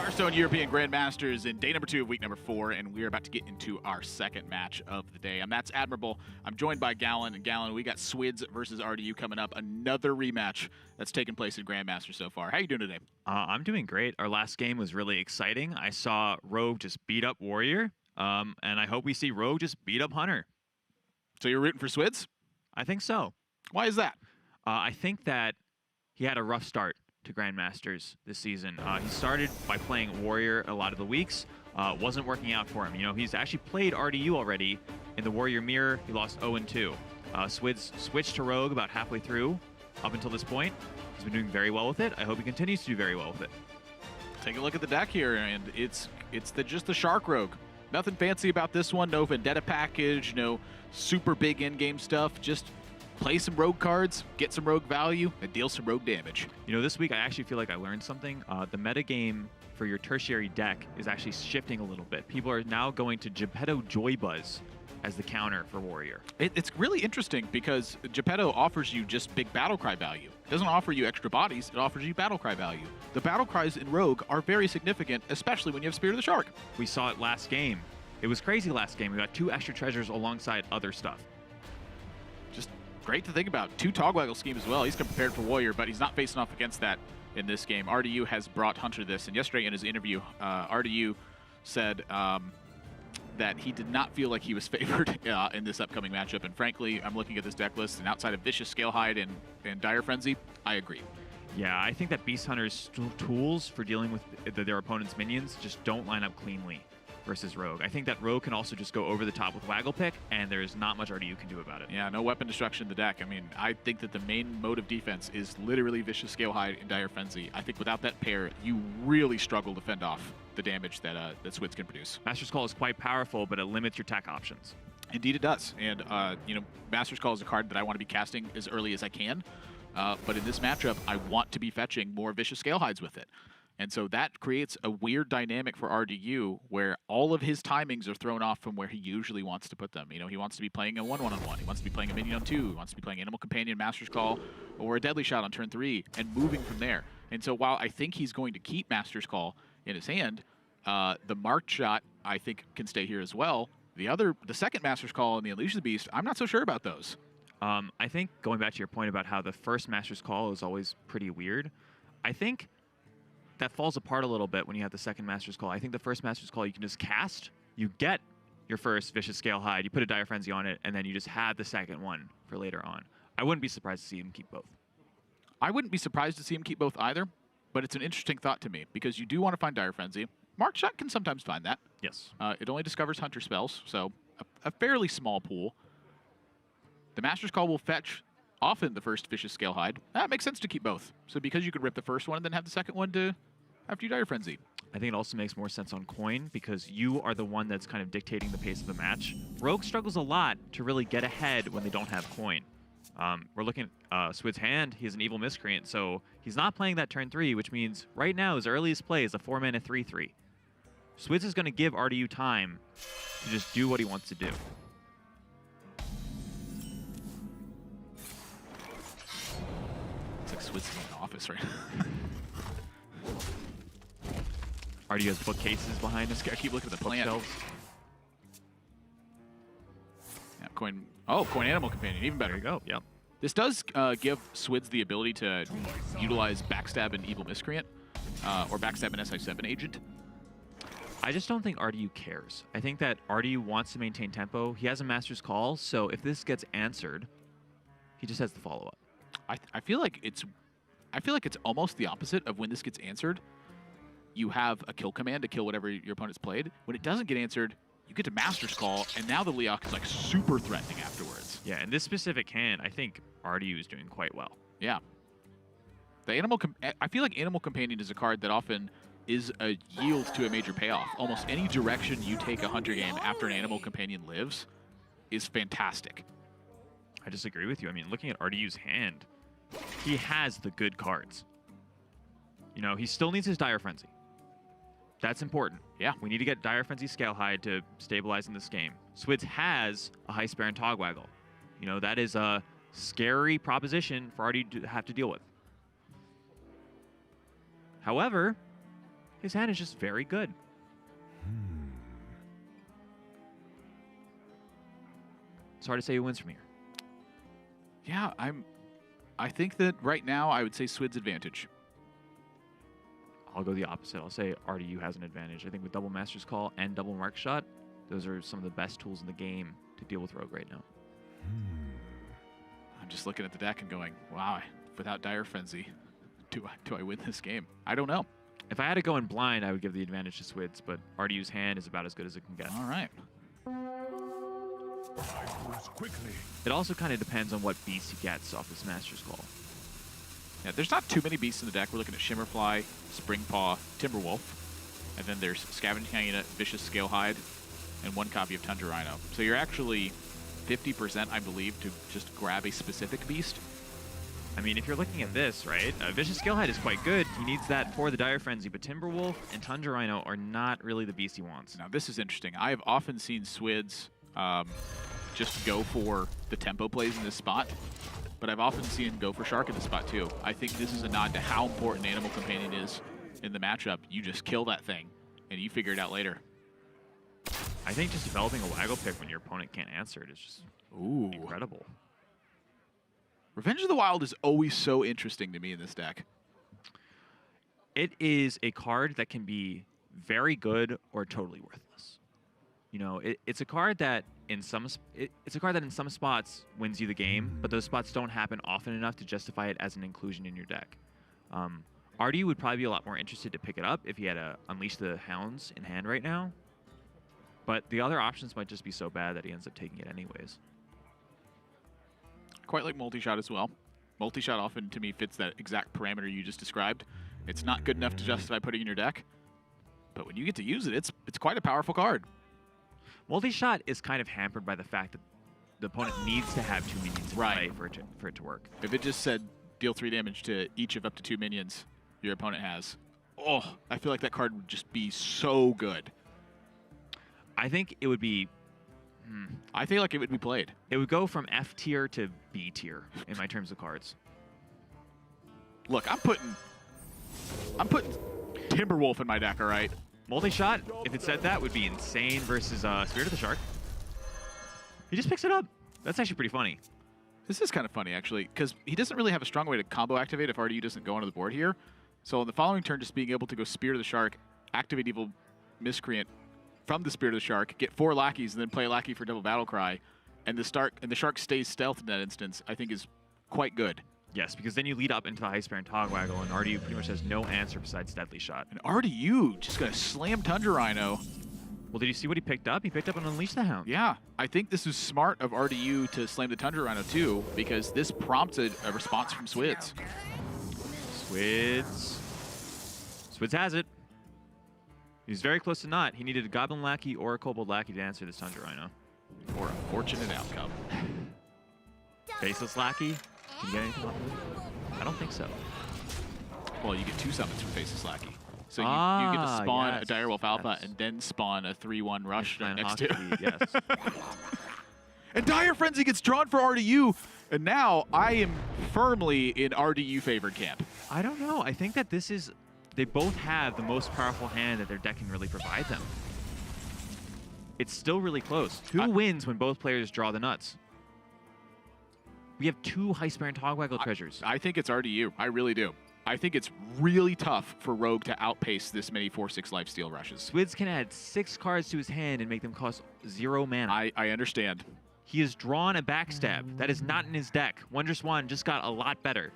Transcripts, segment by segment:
Hearthstone European Grandmasters in day number 2 of week number 4, and we're about to get into our second match of the day. That's Admirable. I'm joined by Gallon, and Gallon, we got Swidz versus RDU coming up. Another rematch that's taken place in Grandmasters so far. How you doing today? I'm doing great. Our last game was really exciting. I saw Rogue just beat up Warrior, and I hope we see Rogue just beat up Hunter. So you're rooting for Swidz? I think so. Why is that? I think that he had a rough start to Grandmasters this season. He started by playing Warrior a lot of the weeks. Wasn't working out for him. You know, he's actually played RDU already in the Warrior Mirror. He lost 0-2. Swidz switched to Rogue about halfway through. Up until this point, he's been doing very well with it. I hope he continues to do very well with it. Take a look at the deck here, and it's just the Shark Rogue. Nothing fancy about this one. No Vendetta package, no super big in-game stuff. Just play some Rogue cards, get some Rogue value, and deal some Rogue damage. You know, this week I actually feel like I learned something. The metagame for your tertiary deck is actually shifting a little bit. People are now going to Geppetto Joybuzz as the counter for Warrior. It's really interesting because Geppetto offers you just big Battlecry value. It doesn't offer you extra bodies, it offers you Battlecry value. The Battlecries in Rogue are very significant, especially when you have Spirit of the Shark. We saw it last game. It was crazy last game. We got 2 extra treasures alongside other stuff. Just great to think about. 2 Togwaggle scheme as well. He's prepared for Warrior, but he's not facing off against that in this game. RDU has brought Hunter this, and yesterday in his interview, RDU said that he did not feel like he was favored in this upcoming matchup. And frankly, I'm looking at this deck list, and outside of Vicious Scalehide and Dire Frenzy, I agree. Yeah, I think that Beast Hunter's tools for dealing with their opponent's minions just don't line up cleanly versus Rogue. I think that Rogue can also just go over the top with Waggle Pick, and there's not much RDU can do about it. Yeah, no weapon destruction in the deck. I mean, I think that the main mode of defense is literally Vicious Scalehide and Dire Frenzy. I think without that pair, you really struggle to fend off the damage that Swidz can produce. Master's Call is quite powerful, but it limits your tech options. Indeed it does. And, you know, Master's Call is a card that I want to be casting as early as I can. But in this matchup, I want to be fetching more Vicious Scalehides with it. And so that creates a weird dynamic for RDU where all of his timings are thrown off from where he usually wants to put them. You know, he wants to be playing a 1-1-on-1. He wants to be playing a minion on 2. He wants to be playing Animal Companion, Master's Call, or a Deadly Shot on turn 3, and moving from there. And so while I think he's going to keep Master's Call in his hand, the Marked Shot, I think, can stay here as well. The second Master's Call and the Unleash the Beast, I'm not so sure about those. I think going back to your point about how the first Master's Call is always pretty weird, I think that falls apart a little bit when you have the second Master's Call. I think the first Master's Call you can just cast, you get your first Vicious Scalehide, you put a Dire Frenzy on it, and then you just have the second one for later on. I wouldn't be surprised to see him keep both. I wouldn't be surprised to see him keep both either, but it's an interesting thought to me because you do want to find Dire Frenzy. Marked Shot can sometimes find that. Yes. It only discovers Hunter spells, so a fairly small pool. The Master's Call will fetch often the first Vicious Scalehide. That makes sense to keep both. So because you could rip the first one and then have the second one to after you Dire Frenzy. I think it also makes more sense on coin because you are the one that's kind of dictating the pace of the match. Rogue struggles a lot to really get ahead when they don't have coin. We're looking at Swid's hand. He has an Evil Miscreant, so he's not playing that turn 3, which means right now his earliest play is a 4-mana 3/3. Swidz is going to give RDU time to just do what he wants to do. It's like Swidz is in the office right now. RDU has bookcases behind us. I keep looking at the plant. Bookshelves. Yeah, coin Animal Companion, even better. There you go. Yep. This does give Swidz the ability to utilize Backstab and Evil Miscreant, or Backstab and SI7 Agent. I just don't think RDU cares. I think that RDU wants to maintain tempo. He has a Master's Call, so if this gets answered, he just has the follow-up. I feel like it's almost the opposite of when this gets answered. You have a kill command to kill whatever your opponent's played. When it doesn't get answered, you get to Master's Call, and now the Leok is like super threatening afterwards. Yeah, in this specific hand, I think RDU is doing quite well. Yeah. I feel like Animal Companion is a card that often is a yield to a major payoff. Almost any direction you take a Hunter game after an Animal Companion lives is fantastic. I disagree with you. I mean, looking at RDU's hand, he has the good cards. You know, he still needs his Dire Frenzy. That's important. Yeah. We need to get Dire Frenzy Scalehide to stabilize in this game. Swidz has a Heist Baron Togwaggle. You know, that is a scary proposition for RDU to have to deal with. However, His hand is just very good. It's hard to say who wins from here. Yeah, I think that right now I would say Swidz advantage. I'll go the opposite. I'll say RDU has an advantage. I think with double Master's Call and double Mark Shot, those are some of the best tools in the game to deal with Rogue right now. I'm just looking at the deck and going, wow, without Dire Frenzy, do I win this game? I don't know. If I had to go in blind, I would give the advantage to Swidz, but RDU's hand is about as good as it can get. All right. It also kind of depends on what beast he gets off this Master's Call. Yeah, there's not too many beasts in the deck. We're looking at Shimmerfly, Springpaw, Timberwolf, and then there's Scavenging Hyena, Vicious Scalehide, and one copy of Tundra Rhino. So you're actually 50%, I believe, to just grab a specific beast. I mean, if you're looking at this, right, Vicious Scalehide is quite good. He needs that for the Dire Frenzy, but Timberwolf and Tundra Rhino are not really the beast he wants. Now, this is interesting. I have often seen Swidz just go for the tempo plays in this spot, but I've often seen him go for Shark in this spot too. I think this is a nod to how important Animal Companion is in the matchup. You just kill that thing, and you figure it out later. I think just developing a Waggle pick when your opponent can't answer it is just incredible. Revenge of the Wild is always so interesting to me in this deck. It is a card that can be very good or totally worthless. You know, it's a card that in some spots wins you the game, but those spots don't happen often enough to justify it as an inclusion in your deck. RDU would probably be a lot more interested to pick it up if he had to Unleash the Hounds in hand right now. But the other options might just be so bad that he ends up taking it anyways. Quite like multi-shot as well. Multi-shot often, to me, fits that exact parameter you just described. It's not good enough to justify putting in your deck, but when you get to use it, it's quite a powerful card. Multi-shot is kind of hampered by the fact that the opponent needs to have 2 minions in play for it to work. If it just said deal 3 damage to each of up to 2 minions your opponent has, oh, I feel like that card would just be so good. I think it would be... I feel like it would be played. It would go from F tier to B tier in my terms of cards. Look, I'm putting Timberwolf in my deck, all right? Multi-shot, if it said that, would be insane versus Spirit of the Shark. He just picks it up. That's actually pretty funny. This is kind of funny, actually, because he doesn't really have a strong way to combo activate if RDU doesn't go onto the board here. So on the following turn, just being able to go Spirit of the Shark, activate Evil Miscreant from the Spirit of the Shark, get 4 lackeys, and then play lackey for Double Battle Cry, and the Shark stays stealth in that instance, I think is quite good. Yes, because then you lead up into the High Spare and Togwaggle, and RDU pretty much has no answer besides Deadly Shot. And RDU just going to slam Tundra Rhino. Well, did you see what he picked up? He picked up an Unleash the Hound. Yeah, I think this is smart of RDU to slam the Tundra Rhino too, because this prompted a response from Swidz. Swidz has it. He's very close to not. He needed a Goblin Lackey or a Kobold Lackey to answer this Tundra Rhino. For a fortunate outcome. Faceless Lackey? Can you get anything off of it? I don't think so. Well, you get 2 summons from Faceless Lackey. So you get to spawn a Direwolf Alpha and then spawn a 3/1 rush next to. Yes. And Dire Frenzy gets drawn for RDU, and now I am firmly in RDU favored camp. I don't know. I think that this is... They both have the most powerful hand that their deck can really provide them. It's still really close. Who wins when both players draw the nuts? We have 2 High Spare and Togwaggle treasures. I think it's RDU. I really do. I think it's really tough for Rogue to outpace this many 4/6 lifesteal rushes. Swidz can add 6 cards to his hand and make them cost 0 mana. I understand. He has drawn a Backstab. That is not in his deck. Wondrous Wand just got a lot better.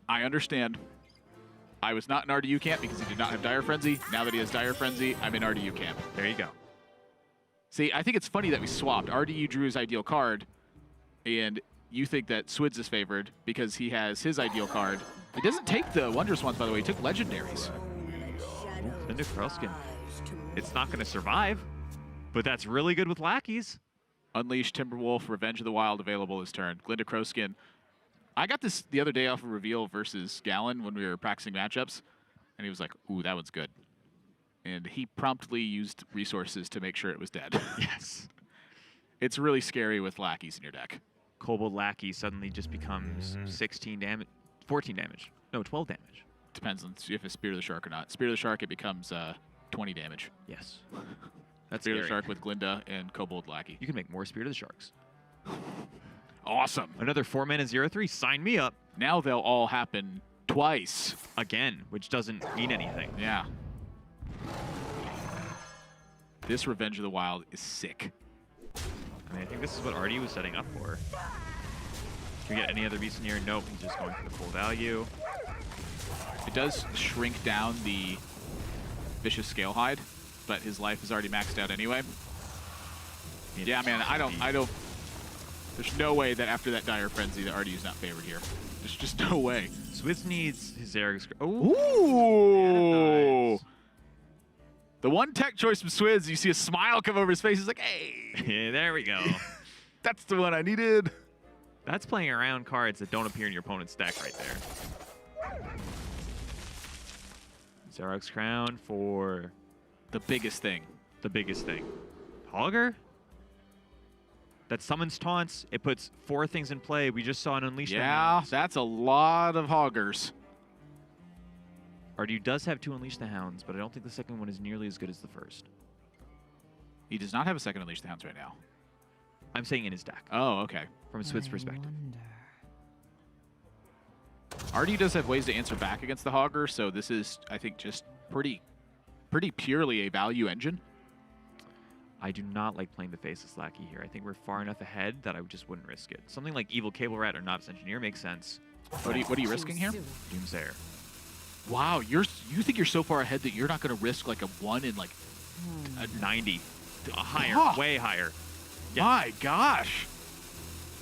I understand. I was not in RDU camp because he did not have Dire Frenzy. Now that he has Dire Frenzy, I'm in RDU camp. There you go. See, I think it's funny that we swapped. RDU drew his ideal card, and you think that Swidz is favored because he has his ideal card. He doesn't take the Wondrous ones, by the way. He took Legendaries. Linda Kroskin. It's not going to survive, but that's really good with lackeys. Unleash, Timberwolf, Revenge of the Wild available this turn. Glinda Kroskin. I got this the other day off of Reveal versus Gallon when we were practicing matchups, and he was like, ooh, that one's good. And he promptly used resources to make sure it was dead. Yes. It's really scary with lackeys in your deck. Kobold Lackey suddenly just becomes 16 damage, 14 damage. No, 12 damage. depends on if it's Spear of the Shark or not. Spear of the Shark, it becomes 20 damage. Yes. That's Spear of scary. the Shark with Glinda and Kobold Lackey. You can make more Spear to the Sharks. Awesome. Another 4-mana 0/3. Sign me up. Now they'll all happen twice. Again, which doesn't mean anything. Yeah. This Revenge of the Wild is sick. I mean, I think this is what Artie was setting up for. Can we get any other beast in here? Nope, he's just going for the full value. It does shrink down the Vicious Scalehide, but his life is already maxed out anyway. Yeah, man, I don't. There's no way that after that Dire Frenzy that Artie is not favored here. There's just no way. Swidz needs his Zerg. Ooh! Nice. The one tech choice from Swidz, you see a smile come over his face. He's like, hey! Yeah, there we go. That's the one I needed. That's playing around cards that don't appear in your opponent's deck right there. Zarok's Crown for The biggest thing. the biggest thing. Hogger? That summons taunts. It puts 4 things in play. We just saw an Unleash the Yeah, Hounds. that's a lot of Hoggers. Artie does have 2 Unleash the Hounds, but I don't think the second one is nearly as good as the first. He does not have a second Unleash the Hounds right now. I'm saying in his deck, Oh, okay. from a Swidz perspective. Artie does have ways to answer back against the Hogger, so this is, I think, just pretty purely a value engine. I do not like playing the Faceless Lackey here. I think we're far enough ahead that I just wouldn't risk it. Something like Evil Cable Rat or Novice Engineer makes sense. What are you risking here? Doomsayer. Wow, you think you're so far ahead that you're not going to risk like a 1 in like A 90. Higher, Oh. way higher. Yeah. My gosh.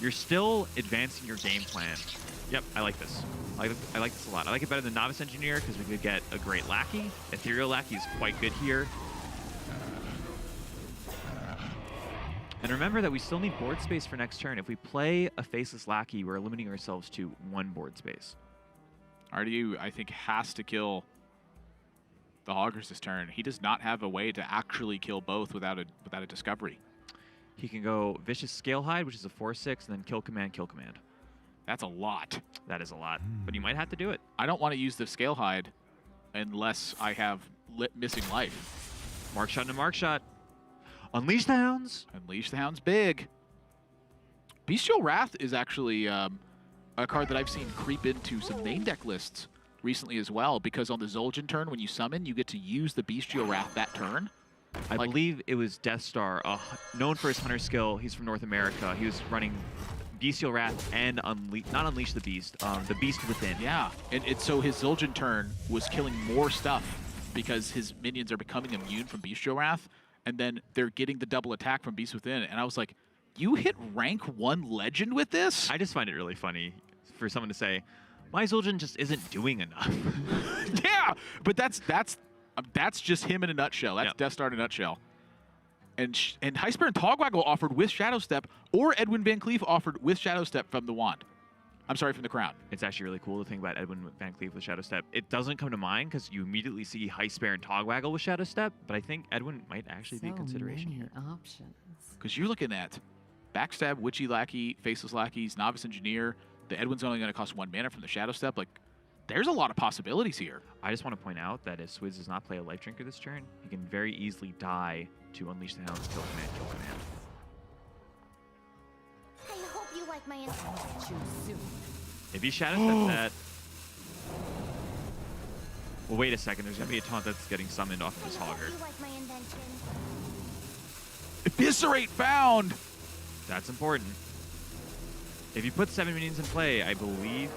You're still advancing your game plan. Yep, I like this. I like this a lot. I like it better than Novice Engineer because we could get a great Lackey. Ethereal Lackey is quite good here. And remember that we still need board space for next turn. If we play a Faceless Lackey, we're limiting ourselves to 1 board space. Artie, I think, has to kill the Hoggers this turn. He does not have a way to actually kill both without a discovery. He can go Vicious Scalehide, which is a 4/6, and then Kill Command, Kill Command. That's a lot. That is a lot, but you might have to do it. I don't want to use the Scalehide unless I have missing life. Mark shot into Mark shot. Unleash the Hounds. Unleash the Hounds big. Bestial Wrath is actually a card that I've seen creep into some main deck lists recently as well, because on the Zul'jin turn, when you summon, you get to use the Bestial Wrath that turn. I believe it was Death Star, known for his hunter skill. He's from North America. He was running Bestial Wrath and not Unleash the Beast, the Beast Within. Yeah, and so his Zul'jin turn was killing more stuff because his minions are becoming immune from Bestial Wrath, and then they're getting the double attack from Beast Within. And I was like, you hit rank 1 legend with this? I just find it really funny for someone to say, my Zul'jin just isn't doing enough. Yeah, but that's just him in a nutshell. That's Yep. Death Star in a nutshell. And Heisper and Togwaggle offered with Shadow Step, or Edwin Van Cleef offered with Shadow Step from the Wand. I'm sorry, from the Crown. It's actually really cool to think about Edwin Van Cleef with Shadow Step. It doesn't come to mind because you immediately see Heisper and Togwaggle with Shadow Step, but I think Edwin might actually be a consideration here. Options. Because you're looking at Backstab, Witchy Lackey, Faceless Lackeys, Novice Engineer. The Edwin's only going to cost 1 mana from the Shadow Step. Like, there's a lot of possibilities here. I just want to point out that if Swidz does not play a Life Drinker this turn, he can very easily die to Unleash the Hounds, Kill Command, Kill Command. I hope you like my instructions. If he Shadow Steps that... Well, wait a second. There's going to be a taunt that's getting summoned off of this I hope Hogger. you like my invention. Eviscerate found! That's important. If you put 7 minions in play, I believe...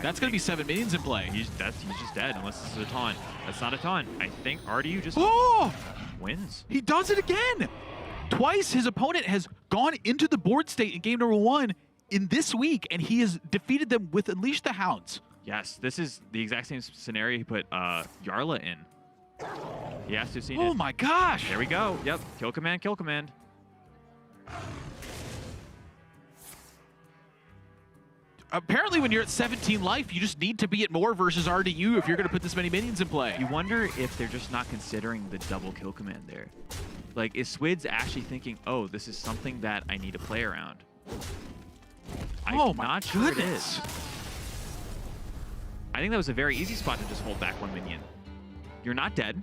That's going to be 7 minions in play. He's just dead unless this is a taunt. That's not a taunt. I think Artie just Oh! wins. He does it again! Twice his opponent has gone into the board state in game number 1 in this week, and he has defeated them with Unleash the Hounds. Yes, this is the exact same scenario he put Yarla in. He has to have seen it. Oh my gosh! There we go. Yep. Kill Command, Kill Command. Apparently when you're at 17 life, you just need to be at more versus RDU if you're going to put this many minions in play. You wonder if they're just not considering the double Kill Command there. Like, is Swidz actually thinking, oh, this is something that I need to play around? I'm not sure it is. I think that was a very easy spot to just hold back one minion. You're not dead.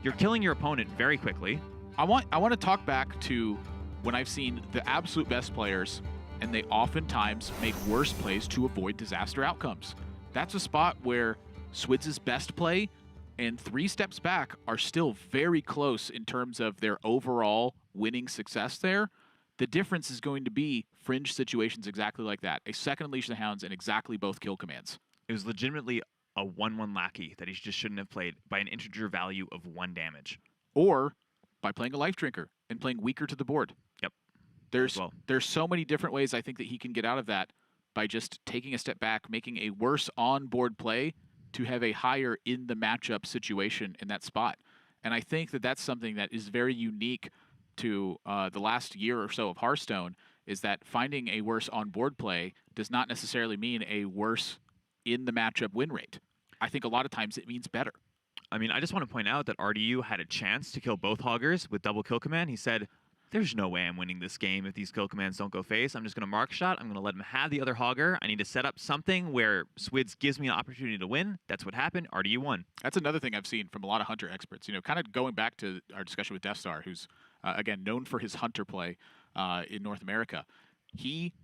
You're killing your opponent very quickly. I want to talk back to when I've seen the absolute best players, and they oftentimes make worse plays to avoid disaster outcomes. That's a spot where Swidz' best play and 3 steps back are still very close in terms of their overall winning success there. The difference is going to be fringe situations exactly like that. A second Unleash the Hounds and exactly both kill commands. It was legitimately a 1/1 lackey that he just shouldn't have played by an integer value of 1 damage. Or by playing a life drinker and playing weaker to the board. Yep. There's so many different ways I think that he can get out of that by just taking a step back, making a worse on-board play to have a higher in the matchup situation in that spot. And I think that that's something that is very unique to the last year or so of Hearthstone, is that finding a worse on-board play does not necessarily mean a worse in the matchup win rate. I think a lot of times it means better. I mean, I just want to point out that RDU had a chance to kill both Hoggers with double kill command. He said, there's no way I'm winning this game if these kill commands don't go face. I'm just going to mark shot. I'm going to let him have the other Hogger. I need to set up something where Swidz gives me an opportunity to win. That's what happened. RDU won. That's another thing I've seen from a lot of Hunter experts. You know, kind of going back to our discussion with Death Star, who's, again, known for his Hunter play in North America. He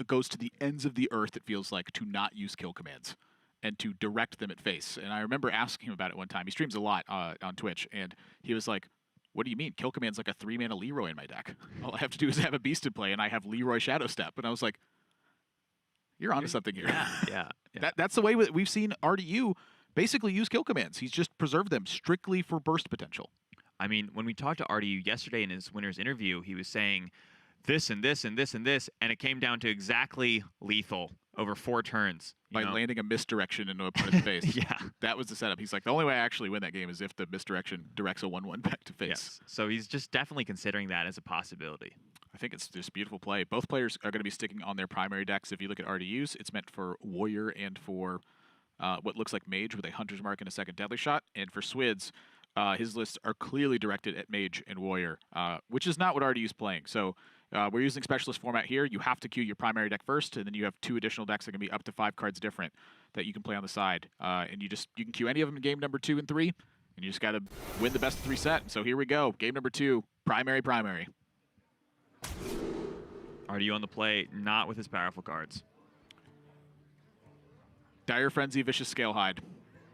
goes to the ends of the earth, it feels like, to not use kill commands and to direct them at face. And I remember asking him about it one time. He streams a lot on Twitch, and he was like, what do you mean? Kill command's like a 3-mana Leroy in my deck. All I have to do is have a beast in play, and I have Leroy Shadow Step. And I was like, you're onto something here. Yeah. That's the way we've seen RDU basically use kill commands. He's just preserved them strictly for burst potential. I mean, when we talked to RDU yesterday in his winner's interview, he was saying this and this and this and this, and it came down to exactly lethal over 4 turns. By landing a misdirection into a opponent's face. Yeah. That was the setup. He's like, the only way I actually win that game is if the misdirection directs a 1/1 back to face. Yes. So he's just definitely considering that as a possibility. I think it's just beautiful play. Both players are going to be sticking on their primary decks. If you look at RDU's, it's meant for Warrior and for what looks like Mage with a Hunter's Mark and a second Deadly Shot. And for Swidz, his lists are clearly directed at Mage and Warrior, which is not what RDU's playing. So we're using Specialist format here. You have to queue your primary deck first, and then you have 2 additional decks that can be up to 5 cards different that you can play on the side. And you can queue any of them in game number 2 and 3, and you just got to win the best of 3 set. So here we go. Game number 2, primary. RDU on the play, not with his powerful cards. Dire Frenzy, Vicious Scalehide,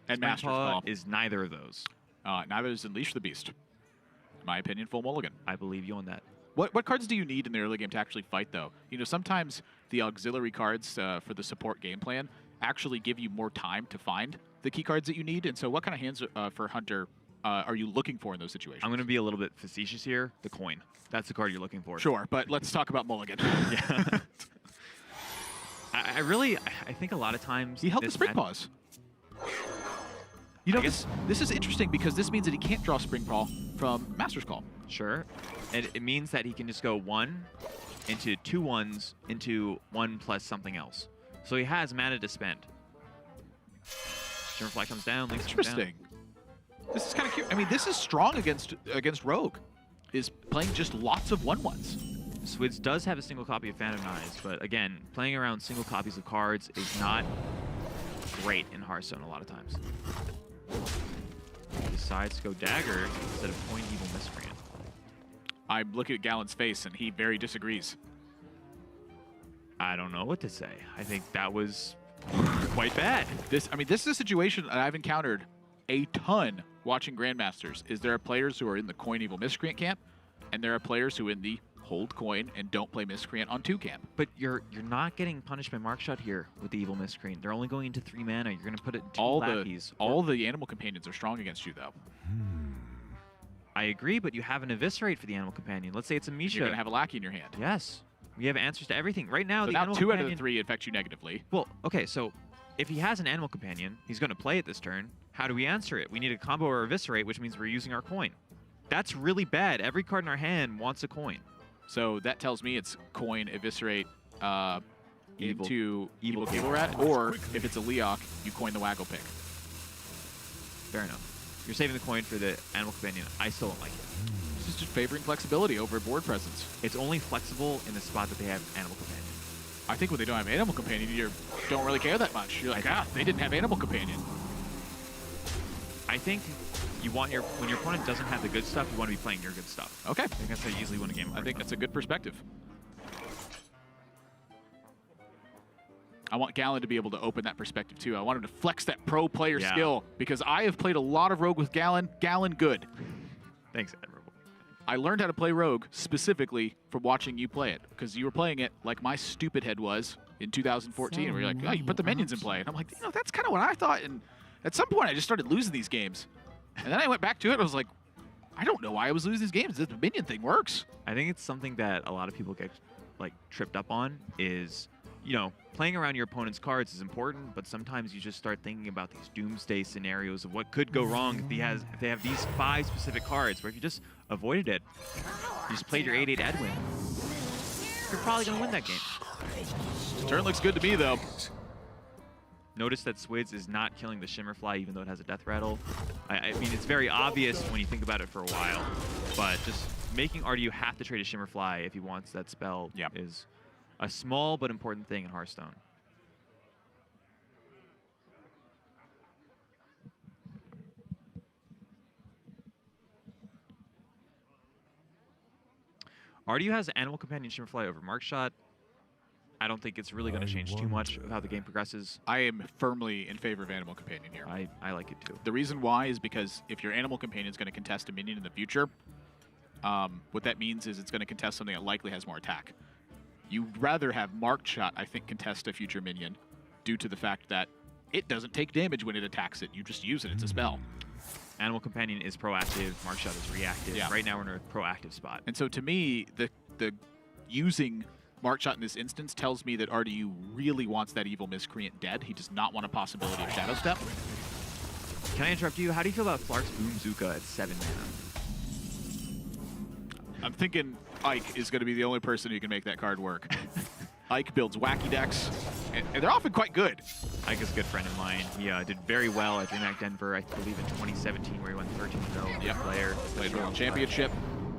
and Master's Call. Is neither of those. Neither is Unleash the Beast. In my opinion, full mulligan. I believe you on that. What cards do you need in the early game to actually fight, though? You know, sometimes the auxiliary cards for the support game plan actually give you more time to find the key cards that you need. And so what kind of hands for Hunter are you looking for in those situations? I'm going to be a little bit facetious here. The coin. That's the card you're looking for. Sure, but let's talk about mulligan. Yeah. I think a lot of times... He held the Spring Pause. You know, this is interesting because this means that he can't draw Spring Paw from Master's Call. Sure. And it means that he can just go 1 into 2 1s into 1 plus something else. So he has mana to spend. Shimmerfly comes down, Lynx comes down. Interesting. This is kind of cute. I mean, this is strong against Rogue, is playing just lots of 1/1s. Swidz does have a single copy of Phantom Knives, but again, playing around single copies of cards is not great in Hearthstone a lot of times. He decides to go Dagger instead of Point Evil Miscreant. I'm looking at Gallen's face, and he very disagrees. I don't know what to say. I think that was quite bad. This is a situation that I've encountered a ton watching Grandmasters. Is there are players who are in the Coin Evil Miscreant camp, and there are players who are in the hold coin and don't play Miscreant on 2 camp. But you're not getting punished by Mark Shot here with the Evil Miscreant. They're only going into 3 mana. You're going to put it in 2 lackeys. All the animal companions are strong against you, though. I agree, but you have an Eviscerate for the animal companion. Let's say it's a Misha. You're going to have a lackey in your hand. Yes. We have answers to everything. Right now, so the now animal 2 companion... out of the 3 affect you negatively. Well, okay, so if he has an animal companion, he's going to play it this turn. How do we answer it? We need a combo or Eviscerate, which means we're using our coin. That's really bad. Every card in our hand wants a coin. So that tells me it's coin, Eviscerate, into Evil Cable Rat, Rat, or if it's a Leok, you coin the Waggle Pick. Fair enough. You're saving the coin for the animal companion. I still don't like it. This is just favoring flexibility over board presence. It's only flexible in the spot that they have animal companion. I think when they don't have Animal Companion, you don't really care that much. You're like, they didn't have Animal Companion. I think you want when your opponent doesn't have the good stuff, you want to be playing your good stuff. Okay. I think that's how you easily win a game. I think that's a good perspective. I want Gallon to be able to open that perspective too. I want him to flex that pro player skill because I have played a lot of Rogue with Gallon. Gallon good. Thanks, Admirable. I learned how to play Rogue specifically from watching you play it because you were playing it like my stupid head was in 2014 where you're like, oh, you put the minions in play. And I'm like, that's kind of what I thought. And at some point I just started losing these games. And then I went back to it and I was like, I don't know why I was losing these games. The minion thing works. I think it's something that a lot of people get like tripped up on is, playing around your opponent's cards is important, but sometimes you just start thinking about these doomsday scenarios of what could go wrong if they have these 5 specific cards, where if you just avoided it, you just played your 8/8 Edwin, you're probably going to win that game. This turn looks good to me, though. Notice that Swidz is not killing the Shimmerfly, even though it has a death rattle. I mean, it's very obvious when you think about it for a while, but just making RDU have to trade a Shimmerfly if he wants that spell is a small but important thing in Hearthstone. RDU has Animal Companion Shimmerfly over Mark Shot. I don't think it's really going to change too much of how the game progresses. I am firmly in favor of Animal Companion here. I like it too. The reason why is because if your Animal Companion is going to contest a minion in the future, what that means is it's going to contest something that likely has more attack. You'd rather have Marked Shot, I think, contest a future minion due to the fact that it doesn't take damage when it attacks it. You just use it. It's a spell. Animal Companion is proactive. Mark Shot is reactive. Yeah. Right now we're in a proactive spot. And so to me, the using Mark Shot in this instance tells me that RDU really wants that Evil Miscreant dead. He does not want a possibility of Shadow Step. Can I interrupt you? How do you feel about Flark's Boomzooka at 7 mana? I'm thinking Ike is going to be the only person who can make that card work. Ike builds wacky decks, and they're often quite good. Ike is a good friend of mine. He did very well at DreamHack Denver, I believe in 2017, where he went 13-0. Yep. Player. Played World Championship.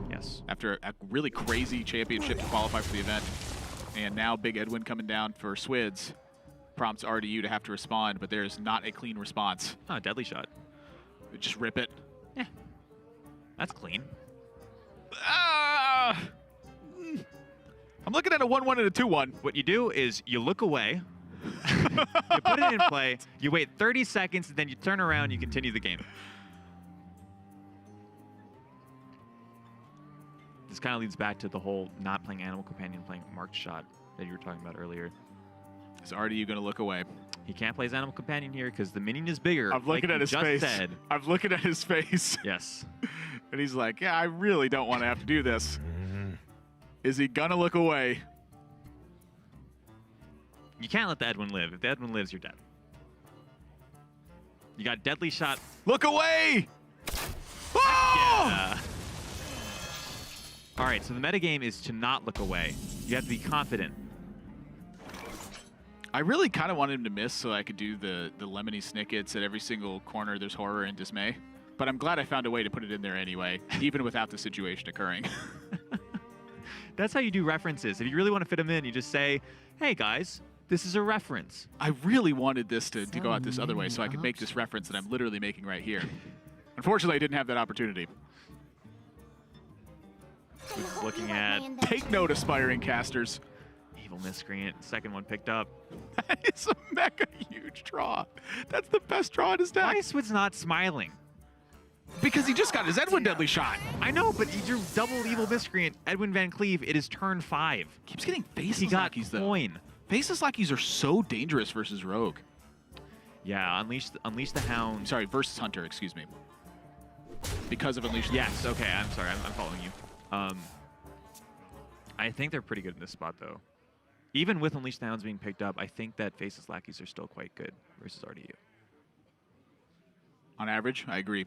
Yes. After a really crazy championship to qualify for the event. And now Big Edwin coming down for Swidz prompts RDU to have to respond, but there's not a clean response. Oh, Deadly Shot. Just rip it. Yeah. That's clean. I'm looking at a 1-1 and a 2-1. What you do is you look away, you put it in play, you wait 30 seconds, and then you turn around, you continue the game. This kind of leads back to the whole not playing Animal Companion, playing Marked Shot that you were talking about earlier. Is RDU going to look away? He can't play his Animal Companion here because the minion is bigger. I'm looking at his face. I'm looking at his face. Yes. And he's like, yeah, I really don't want to have to do this. Is he going to look away? You can't let the Edwin live. If the Edwin lives, you're dead. You got Deadly Shot. Look away! Oh! Yeah. All right, so the metagame is to not look away. You have to be confident. I really kind of wanted him to miss so I could do the lemony snickets at every single corner. There's horror and dismay. But I'm glad I found a way to put it in there anyway, even without the situation occurring. That's how you do references. If you really want to fit them in, you just say, hey, guys, this is a reference. I really wanted this to go out this other way so I could make this reference that I'm literally making right here. Unfortunately, I didn't have that opportunity. Looking at... Take note, aspiring casters. Evil Miscreant. Second one picked up. That is a mega huge draw. That's the best draw in his deck. Why is Swidz not smiling? Because he just got his Edwin Deadly Shot. I know, but he drew double Evil Miscreant, Edwin Van Cleave. It is turn 5. Keeps getting faceless He got lackeys, though. coin. Faceless lackeys are so dangerous versus Rogue. Yeah, Unleash the Hound. Sorry, versus Hunter, excuse me. Because of Unleash the Yes, okay, I'm sorry, I'm following you. I think they're pretty good in this spot, though. Even with Unleash the Hounds being picked up, I think that Faceless Lackeys are still quite good versus RDU. On average, I agree.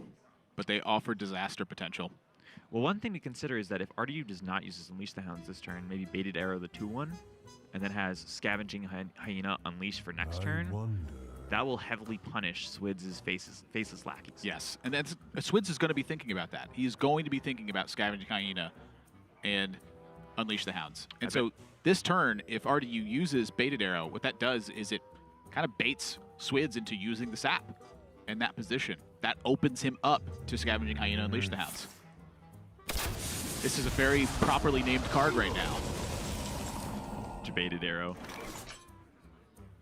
But they offer disaster potential. Well, one thing to consider is that if RDU does not use his Unleash the Hounds this turn, maybe Baited Arrow the 2-1, and then has Scavenging Hyena Unleash for next turn, that will heavily punish Swidz's Faceless Lackeys. Yes, and that's Swidz is going to be thinking about that. He's going to be thinking about Scavenging Hyena and Unleash the Hounds. And so this turn, if RDU uses Baited Arrow, what that does is it kind of baits Swidz into using the sap in that position. That opens him up to Scavenging Hyena Unleash the Hounds. This is a very properly named card right now. Baited Arrow.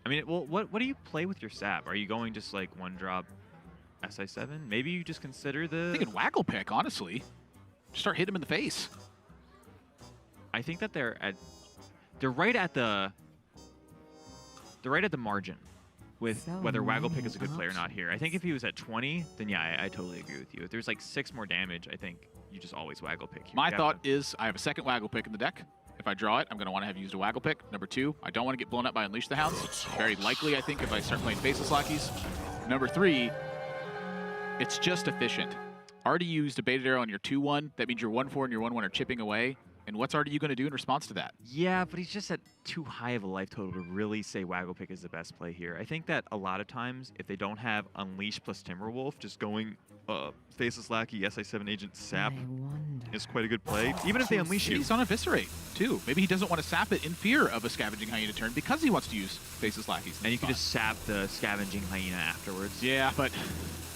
I mean, well, what do you play with your sap? Are you going just like one drop SI7? Maybe you just consider the... I'm thinking Waggle Pick, honestly. Just start hitting him in the face. I think that they're right at the margin with whether Waggle Pick is a good play or not here. I think if he was at 20, then yeah, I totally agree with you. If there's like 6 more damage, I think you just always Waggle Pick here. My thought is I have a second Waggle Pick in the deck. If I draw it, I'm going to want to have used a Waggle Pick. Number 2, I don't want to get blown up by Unleash the Hounds. Very likely, I think, if I start playing Faceless Lackeys. Number 3, it's just efficient. Already used a Baited Arrow on your 2-1. That means your 1-4 and your 1-1 are chipping away. And what's RDU going to do in response to that? Yeah, but he's just at too high of a life total to really say Waggle Pick is the best play here. I think that a lot of times, if they don't have Unleash plus Timberwolf, just going Faceless Lackey, SI7 Agent, Sap is quite a good play. Even if they Unleash you. He's on Eviscerate, too. Maybe he doesn't want to sap it in fear of a Scavenging Hyena turn because he wants to use Faceless Lackeys. And you can just sap the Scavenging Hyena afterwards. Yeah, but...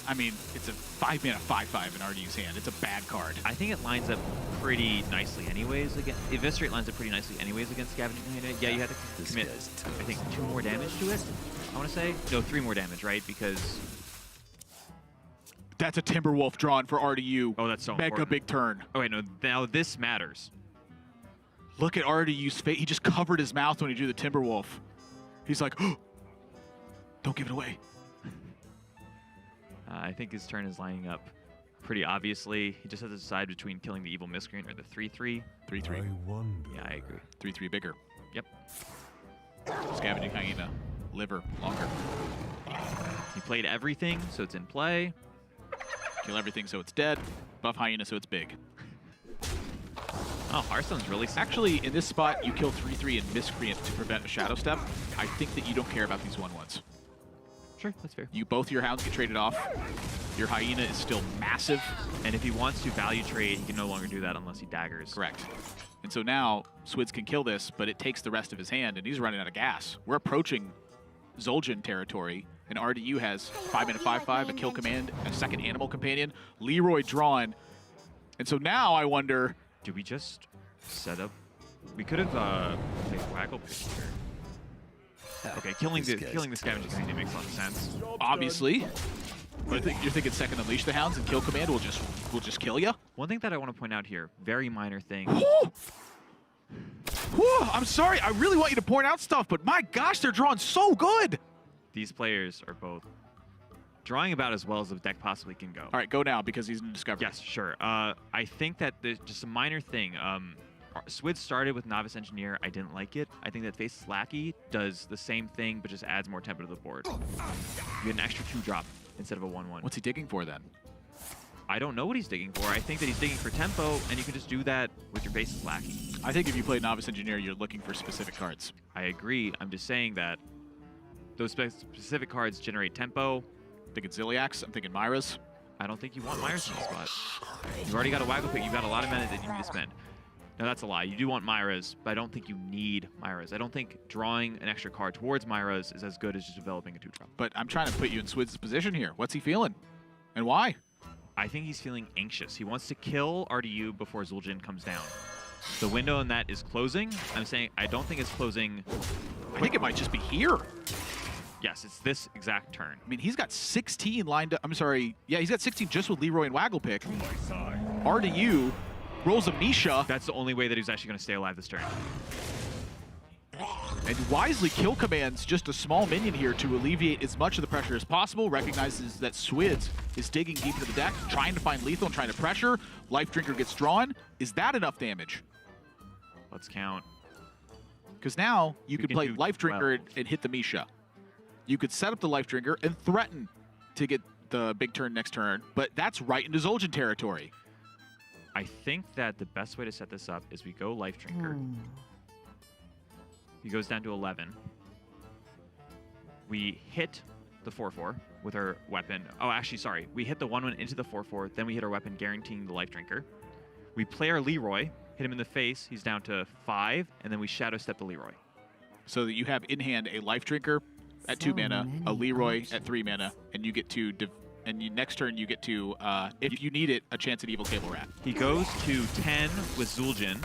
I mean, it's a 5-mana 5/5 in RDU's hand. It's a bad card. I think it lines up pretty nicely anyways. Eviscerate lines up pretty nicely anyways against Scavenging Hyena. Yeah, you have to commit, I think, 2 more damage to it, I want to say. No, 3 more damage, right? Because... That's a Timberwolf drawn for RDU. Oh, that's so Mega important. big turn. Oh, wait, no, now this matters. Look at RDU's face. He just covered his mouth when he drew the Timberwolf. He's like, oh, don't give it away. I think his turn is lining up pretty obviously. He just has to decide between killing the Evil Miscreant or the 3/3. 3/3. Yeah, I agree. 3/3 bigger. Yep. Scavenging Hyena. Liver. Longer. He played everything, so it's in play. Kill everything so it's dead. Buff Hyena so it's big. Oh, Hearthstone's really... Actually, in this spot, you kill 3/3 and Miscreant to prevent a Shadow Step. I think that you don't care about these 1/1s. Sure, that's fair. Both your Hounds get traded off. Your Hyena is still massive. And if he wants to value trade, he can no longer do that unless he daggers. Correct. And so now, Swidz can kill this, but it takes the rest of his hand, and he's running out of gas. We're approaching Zul'jin territory, and RDU has 5-mana 5/5, a kill command, a second animal companion, Leroy drawn. And so now I wonder... Do we just set up... We could have played Waggle Pick here. Okay, killing the Scavenging Hyena makes a lot of sense. Obviously. But you're thinking second Unleash the Hounds and kill command will just kill you? One thing that I want to point out here, very minor thing. I'm sorry, I really want you to point out stuff, but my gosh, they're drawing so good! These players are both drawing about as well as the deck possibly can go. All right, go now because he's in Discovery. Yes, sure. I think that there's just a minor thing. Swidz started with Novice Engineer. I didn't like it. I think that Faceless Lackey does the same thing, but just adds more tempo to the board. You get an extra 2-drop instead of a 1/1. What's he digging for then? I don't know what he's digging for. I think that he's digging for tempo, and you can just do that with your Faceless Lackey. I think if you play Novice Engineer, you're looking for specific cards. I agree. I'm just saying that those specific cards generate tempo. I'm thinking Ziliax. I'm thinking Myra's. I don't think you want Myra's in the spot. You've already got a Waggle Pick. You've got a lot of mana that you need to spend. No, that's a lie. You do want Myra's, but I don't think you need Myra's. I don't think drawing an extra card towards Myra's is as good as just developing a 2-drop. But I'm trying to put you in Swidz's position here. What's he feeling? And why? I think he's feeling anxious. He wants to kill RDU before Zul'jin comes down. The window in that is closing. I'm saying I don't think it's closing. I think it might just be here. Yes, it's this exact turn. I mean, he's got 16 lined up. I'm sorry. Yeah, he's got 16 just with Leroy and Waggle Pick. RDU rolls a Misha. That's the only way that he's actually going to stay alive this turn. And wisely kill commands just a small minion here to alleviate as much of the pressure as possible. Recognizes that Swidz is digging deep into the deck, trying to find lethal and trying to pressure. Life Drinker gets drawn. Is that enough damage? Let's count. Because now you could play do Life Drinker and hit the Misha. You could set up the Life Drinker and threaten to get the big turn next turn, but that's right into Zul'jin territory. I think that the best way to set this up is we go Life Drinker. He goes down to 11. We hit the 4/4 with our weapon. Oh, actually, sorry. We hit the 1/1 into the 4/4, then we hit our weapon, guaranteeing the Life Drinker. We play our Leroy, hit him in the face. He's down to 5, and then we Shadow Step the Leroy. So that you have in hand a Life Drinker at 2 mana, a Leroy at 3 mana, and you get to next turn you get to, if you need it, a chance at Evil Cable Rat. He goes to 10 with Zul'jin,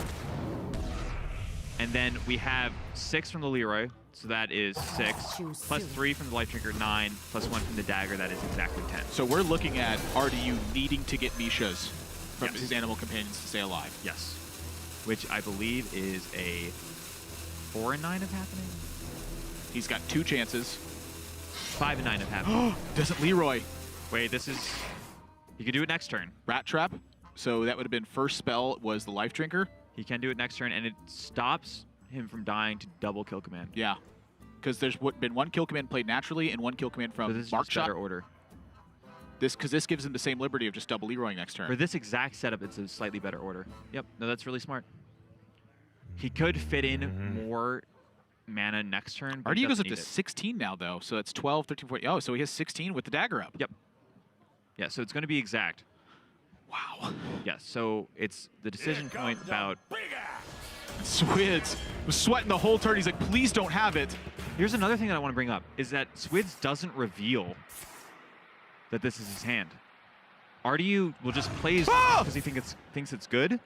and then we have 6 from the Leroy, so that is 6, plus 3 from the Life Drinker, 9, plus 1 from the Dagger, that is exactly 10. So we're looking at RDU needing to get Mishas from his animal companions to stay alive. Yes, which I believe is a 4 and 9 of happening. He's got 2 chances. 5 and 9 of happening. Doesn't Leroy. Wait, this is... You can do it next turn. Rat Trap. So that would have been first spell was the Life Drinker. He can do it next turn, and it stops him from dying to double kill command. Yeah, because there's been 1 kill command played naturally and 1 kill command from So this is Mark just Shot. better order. Because this gives him the same liberty of just double Leroy next turn. For this exact setup, it's a slightly better order. Yep, no, that's really smart. He could fit in more mana next turn. But RDU goes doesn't up to need it. 16 now, though. So that's 12, 13, 14. Oh, so he has 16 with the Dagger up. Yep. Yeah, so it's going to be exact. Wow. Yes, so it's the decision point about... Swidz was sweating the whole turn. He's like, please don't have it. Here's another thing that I want to bring up, is that Swidz doesn't reveal that this is his hand. RDU will just play because he thinks it's good.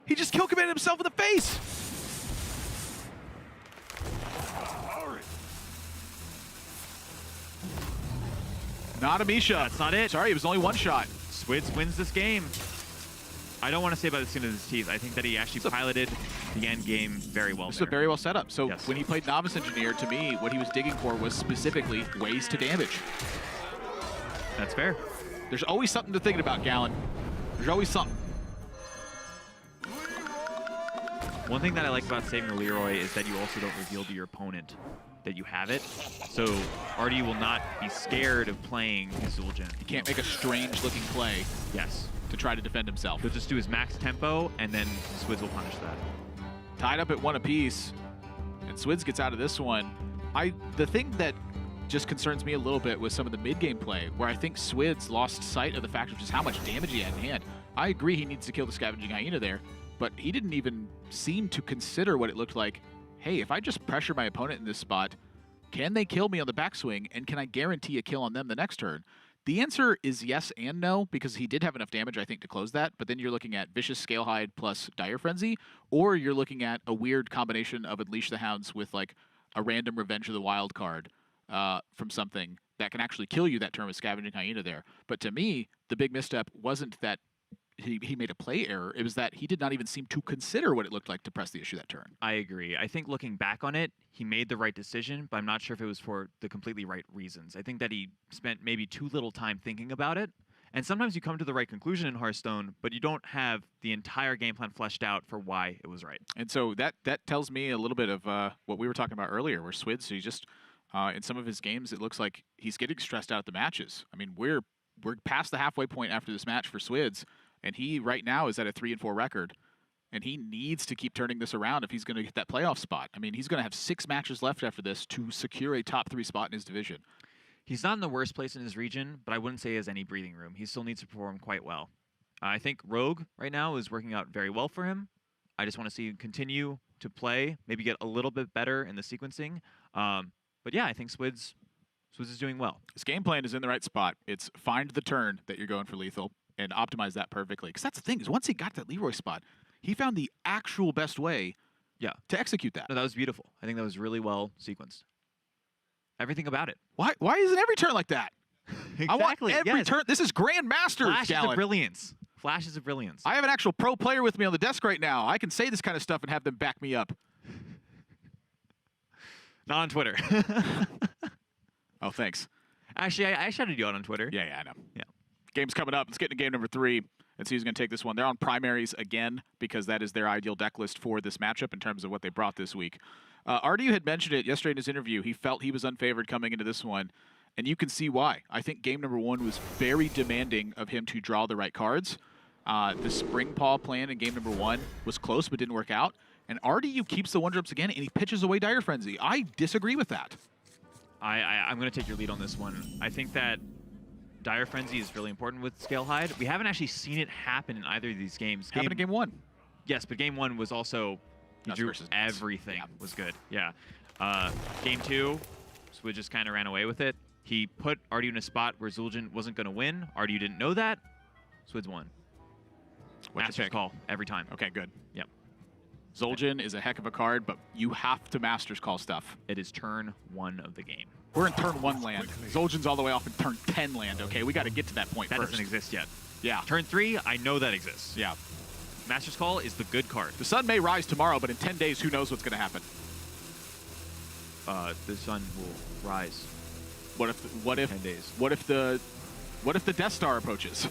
He just kill commanded himself in the face. Not a Misha. That's not it. Sorry, it was only 1 shot. Swidz wins this game. I don't want to say by the skin of his teeth. I think that he actually piloted the end game very well. This is very well set up. So Yes. when he played Novice Engineer, to me, what he was digging for was specifically ways to damage. That's fair. There's always something to think about, Gallon. There's always something. One thing that I like about saving the Leroy is that you also don't reveal to your opponent that you have it. So RD will not be scared of playing his Zul'jin. He can't make a strange-looking play Yes. to try to defend himself. He'll just do his max tempo, and then Swidz will punish that. Tied up at 1 apiece, and Swidz gets out of this one. The thing that just concerns me a little bit was some of the mid-game play, where I think Swidz lost sight of the fact of just how much damage he had in hand. I agree he needs to kill the Scavenging Hyena there, but he didn't even seem to consider what it looked like. Hey, if I just pressure my opponent in this spot, can they kill me on the backswing, and can I guarantee a kill on them the next turn? The answer is yes and no, because he did have enough damage, I think, to close that, but then you're looking at Vicious Scalehide plus Dire Frenzy, or you're looking at a weird combination of Unleash the Hounds with, like, a random Revenge of the Wild card from something that can actually kill you that turn with Scavenging Hyena there. But to me, the big misstep wasn't that he made a play error. It was that he did not even seem to consider what it looked like to press the issue that turn. I agree. I think looking back on it, he made the right decision, but I'm not sure if it was for the completely right reasons. I think that he spent maybe too little time thinking about it. And sometimes you come to the right conclusion in Hearthstone, but you don't have the entire game plan fleshed out for why it was right. And so that tells me a little bit of what we were talking about earlier, where Swidz, he just, in some of his games, it looks like he's getting stressed out at the matches. I mean, we're past the halfway point after this match for Swidz, and he right now is at a 3-4 record, and he needs to keep turning this around if he's going to get that playoff spot. I mean, he's going to have 6 matches left after this to secure a top 3 spot in his division. He's not in the worst place in his region, but I wouldn't say he has any breathing room. He still needs to perform quite well. I think Rogue right now is working out very well for him. I just want to see him continue to play, maybe get a little bit better in the sequencing. But yeah, I think Swidz is doing well. His game plan is in the right spot. It's find the turn that you're going for lethal and optimize that perfectly. Because that's the thing, is once he got that Leroy spot, he found the actual best way to execute that. No, that was beautiful. I think that was really well sequenced. Everything about it. Why isn't every turn like that? Exactly. I want every yes. turn. This is Grandmasters, Flashes Gallon. of brilliance. Flashes of brilliance. I have an actual pro player with me on the desk right now. I can say this kind of stuff and have them back me up. Not on Twitter. Oh, thanks. Actually, I shouted you out on Twitter. Yeah, I know. Yeah. Game's coming up. Let's get into game number 3 and see who's going to take this one. They're on primaries again because that is their ideal deck list for this matchup in terms of what they brought this week. RDU had mentioned it yesterday in his interview. He felt he was unfavored coming into this one, and you can see why. I think game number 1 was very demanding of him to draw the right cards. The Spring Paw plan in game number 1 was close but didn't work out. And RDU keeps the 1-drops again, and he pitches away Dire Frenzy. I disagree with that. I'm going to take your lead on this one. I think that Dire Frenzy is really important with Scale Hide. We haven't actually seen it happen in either of these games. Happened in game 1. Yes, but game 1 was also he Us drew versus nuts. everything. Was good. Yeah. Game 2, Swidz just kind of ran away with it. He put Ardu in a spot where Zul'jin wasn't going to win. Ardu didn't know that. Swidz won. What's Master's your pick? Call every time. Okay, good. Yep. Zul'jin is a heck of a card, but you have to Master's Call stuff. It is turn 1 of the game. We're in turn 1 land. Zul'jin's all the way off in turn 10 land, okay? We got to get to that point That first. doesn't exist yet. Yeah. Turn 3, I know that exists. Yeah. Master's Call is the good card. The sun may rise tomorrow, but in 10 days, who knows what's going to happen? The sun will rise. What if 10 days. What if the Death Star approaches?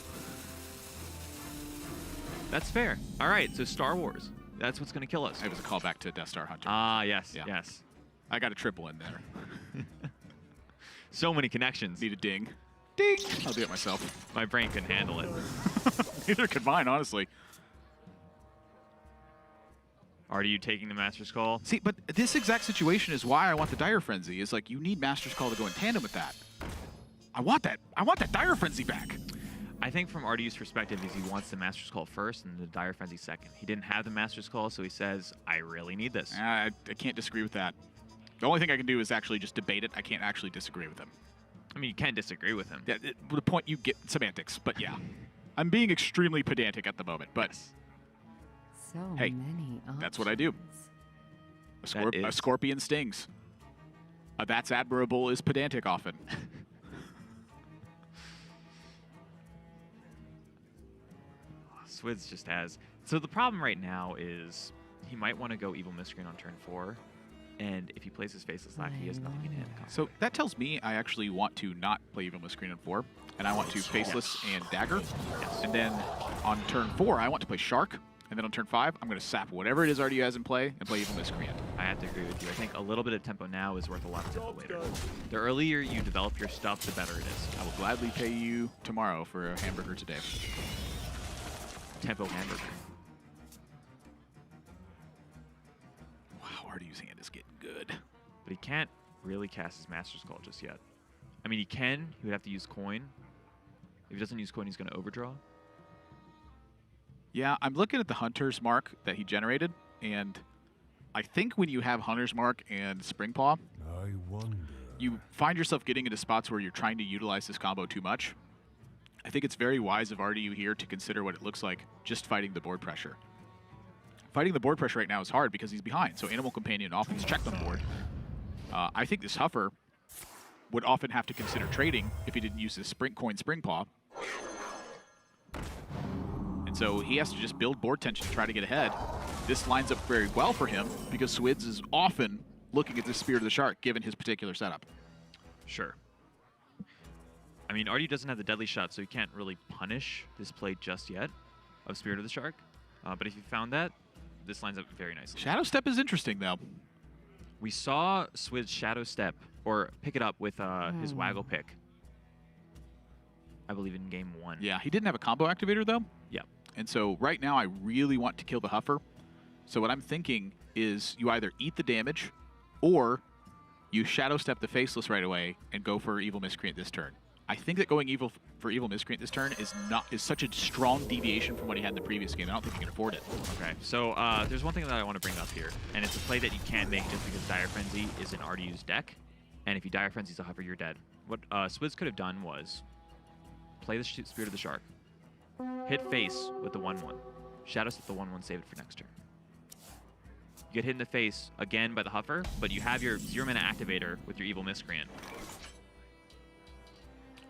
That's fair. All right, so Star Wars. That's what's going to kill us. It was a callback to Death Star Hunter. Ah, yes, Yeah. yes. I got a triple in there. So many connections. Need a ding. Ding! I'll do it myself. My brain couldn't handle it. Neither could mine, honestly. Are you taking the Master's Call? See, but this exact situation is why I want the Dire Frenzy. Is like you need Master's Call to go in tandem with that. I want that. I want that Dire Frenzy back. I think from Ardu's perspective is he wants the Master's Call first and the Dire Frenzy second. He didn't have the Master's Call, so he says, I really need this. I can't disagree with that. The only thing I can do is actually just debate it. I can't actually disagree with him. I mean, you can disagree with him. Yeah, the point you get semantics, but yeah. I'm being extremely pedantic at the moment, but So Hey, many that's what I do. options. A scorpion stings. That's admirable is pedantic often. Swidz just has... So the problem right now is he might want to go Evil Miscreant on turn 4, and if he plays his Faceless Lackey, he has nothing in hand. So that tells me I actually want to not play Evil Miscreant on 4, and I want to Faceless and Dagger. Yes. And then on turn 4, I want to play Shark. And then on turn 5, I'm going to sap whatever it is Ardu has in play and play Evil Miscreant. I have to agree with you. I think a little bit of tempo now is worth a lot of tempo later. The earlier you develop your stuff, the better it is. I will gladly pay you tomorrow for a hamburger today. Tempo hamburger. Wow, Ardu's hand is getting good. But he can't really cast his Master's Call just yet. I mean, he can. He would have to use coin. If he doesn't use coin, he's going to overdraw. Yeah, I'm looking at the Hunter's Mark that he generated, and I think when you have Hunter's Mark and Spring Paw, I wonder. you find yourself getting into spots where you're trying to utilize this combo too much. I think it's very wise of Ardu here to consider what it looks like just fighting the board pressure. Fighting the board pressure right now is hard because he's behind, so Animal Companion often is checked on the board. I think this Huffer would often have to consider trading if he didn't use his Spring Paw. And so he has to just build board tension to try to get ahead. This lines up very well for him because Swidz is often looking at the Spirit of the Shark given his particular setup. Sure. I mean, Ardu doesn't have the deadly shot, so he can't really punish this play just yet of Spirit of the Shark. But if you found that, this lines up very nicely. Shadow Step is interesting, though. We saw Swidz Shadow Step, or pick it up with his Waggle Pick, I believe in game 1. Yeah, he didn't have a combo activator, though. Yeah. And so right now I really want to kill the Huffer. So what I'm thinking is you either eat the damage or you Shadow Step the Faceless right away and go for Evil Miscreant this turn. I think that going for Evil Miscreant this turn is such a strong deviation from what he had in the previous game. I don't think he can afford it. Okay, so there's one thing that I want to bring up here, and it's a play that you can't make just because Dire Frenzy is in Ardu's deck, and if you Dire Frenzy's a Huffer, you're dead. What Swidz could have done was play the Spirit of the Shark, hit face with the 1/1, Shadow Step the 1/1, save it for next turn. You get hit in the face again by the Huffer, but you have your 0-mana activator with your Evil Miscreant.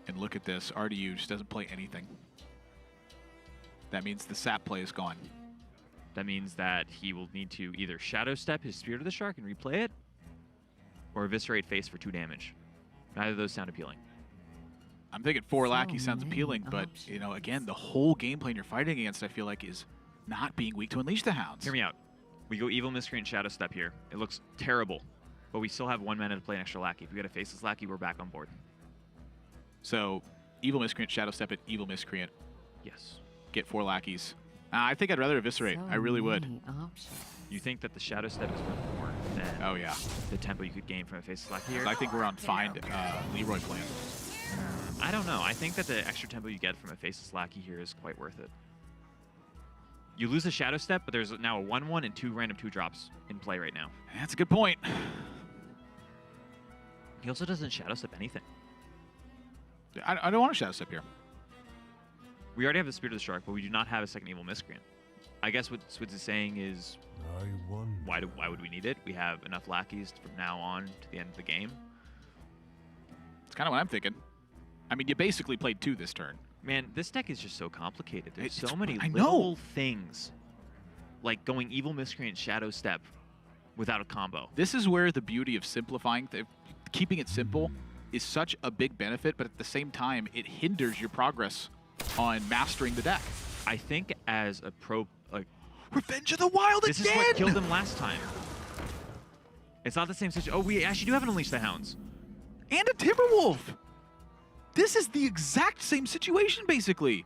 And look at this. Ardu just doesn't play anything. That means the sap play is gone. That means that he will need to either Shadow Step his Spirit of the Shark and replay it, or Eviscerate face for 2 damage. Neither of those sound appealing. I'm thinking 4 Lackey So sounds many appealing, but you know, again, the whole game plan you're fighting against, I feel like, is not being weak to Unleash the Hounds. Hear me out. We go Evil Miscreant Shadow Step here. It looks terrible, but we still have 1 mana to play an extra Lackey. If we get a Faceless Lackey, we're back on board. So, Evil Miscreant, Shadow Step it, Evil Miscreant, Yes. get 4 Lackeys. I think I'd rather Eviscerate. So I really would. many options. You think that the Shadow Step is worth more than Oh, yeah. the tempo you could gain from a Faceless Lackey here? I think we're on Find Leroy plan. I don't don't know. I think that the extra tempo you get from a Faceless Lackey here is quite worth it. You lose a Shadow Step, but there's now a 1/1 and 2 random 2-drops in play right now. That's a good point. He also doesn't Shadow Step anything. I don't want to Shadow Step here. We already have the Spirit of the Shark, but we do not have a second Evil Miscreant. I guess what Swidz is saying is, why would we need it? We have enough lackeys from now on to the end of the game. It's kind of what I'm thinking. I mean, you basically played 2 this turn. Man, this deck is just so complicated. There's so many I little know. things, like going Evil Miscreant Shadow Step without a combo. This is where the beauty of simplifying, keeping it simple, is such a big benefit, but at the same time, it hinders your progress on mastering the deck. I think as a pro, like, Revenge of the Wild this again! is what killed him last time. It's not the same situation. Oh, we actually do have an Unleash the Hounds. And a Timberwolf! This is the exact same situation, basically.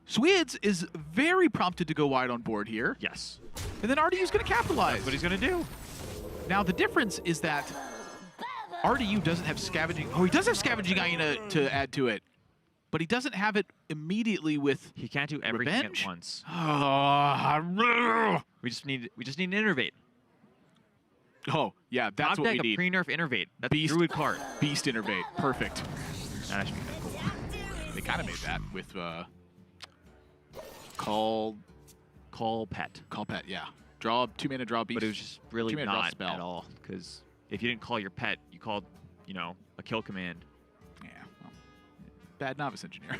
Swidz is very prompted to go wide on board here. Yes. And then RDU's going to capitalize. That's what he's going to do. Now, the difference is that RDU doesn't have Scavenging. Oh, he does have Scavenging Hyena to add to it. But he doesn't have it immediately with He can't do everything Revenge? at once. We just need an Innervate. Oh, yeah, that's Top what we deck a need. pre-nerf Innervate. That's Beast. a Druid card. Beast Innervate. Perfect. That actually be kinda cool. They kind of made that with Call Pet. Pet, yeah. Draw 2-mana, draw Beast. But it was just really 2-mana draw not spell. at all. Because if you didn't call your pet, you called, you know, a kill command. Yeah, well, bad novice engineer.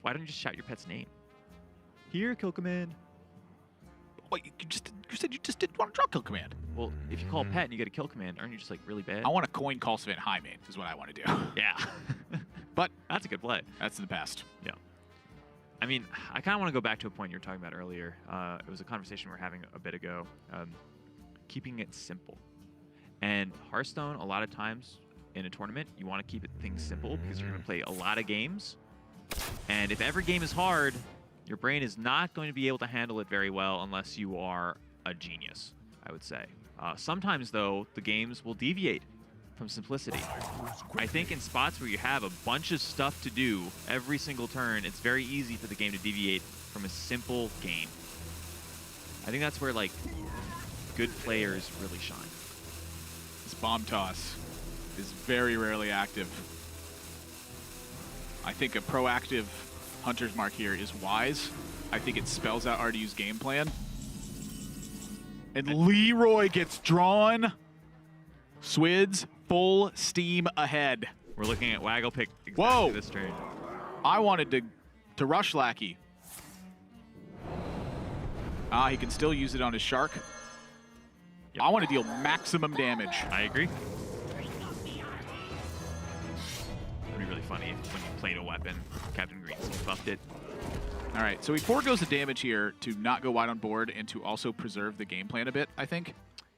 Why don't you just shout your pet's name? Here, kill command. Wait, you said you just didn't want to draw Kill Command. Well, if you call pet and you get a kill command, aren't you just like really bad? I want to coin Call Savant High Main, is what I want to do. Yeah. But That's a good play. that's in the past. Yeah. I mean, I kind of want to go back to a point you were talking about earlier. It was a conversation we were having a bit ago. Keeping it simple. And Hearthstone, a lot of times in a tournament, you want to keep things simple because you're going to play a lot of games. And if every game is hard, your brain is not going to be able to handle it very well unless you are a genius, I would say. Sometimes, though, the games will deviate from simplicity. I think in spots where you have a bunch of stuff to do every single turn, it's very easy for the game to deviate from a simple game. I think that's where, like, good players really shine. This Bomb Toss is very rarely active. I think a proactive Hunter's Mark here is wise. I think it spells out RDU's game plan. And Leroy gets drawn. Swidz, full steam ahead. We're looking at Wagglepick exactly Whoa. this turn. I wanted to rush Lackey. He can still use it on his Shark. Yep. I want to deal maximum damage. I agree. It'd be really funny if when you played a weapon, Captain Green buffed it. All right, so he foregoes the damage here to not go wide on board and to also preserve the game plan a bit, I think.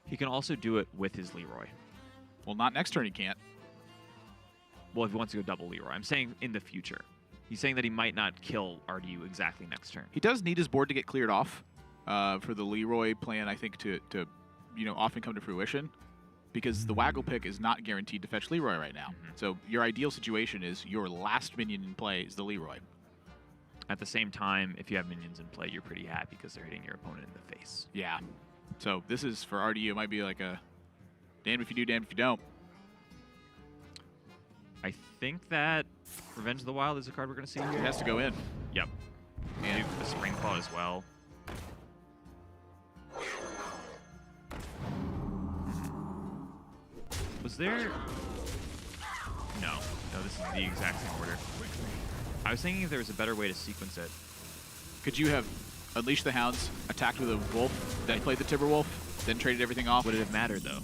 He can also do it with his Leroy. Well, not next turn he can't. Well, if he wants to go double Leroy. I'm saying in the future. He's saying that he might not kill RDU exactly next turn. He does need his board to get cleared off for the Leroy plan, I think, to often come to fruition. Because the Wagglepick is not guaranteed to fetch Leroy right now. So your ideal situation is your last minion in play is the Leroy. At the same time, if you have minions in play, you're pretty happy because they're hitting your opponent in the face. Yeah. So this is, for RDU, it might be like a damned if you do, damned if you don't. I think that Revenge of the Wild is a card we're going to see It here. has to go in. Yep. And the Spring Claw as well. Was there... No, this is the exact same order. I was thinking if there was a better way to sequence it. Could you have unleashed the Hounds, attacked with a Wolf, then played the Timberwolf, then traded everything off? Would it have mattered, though?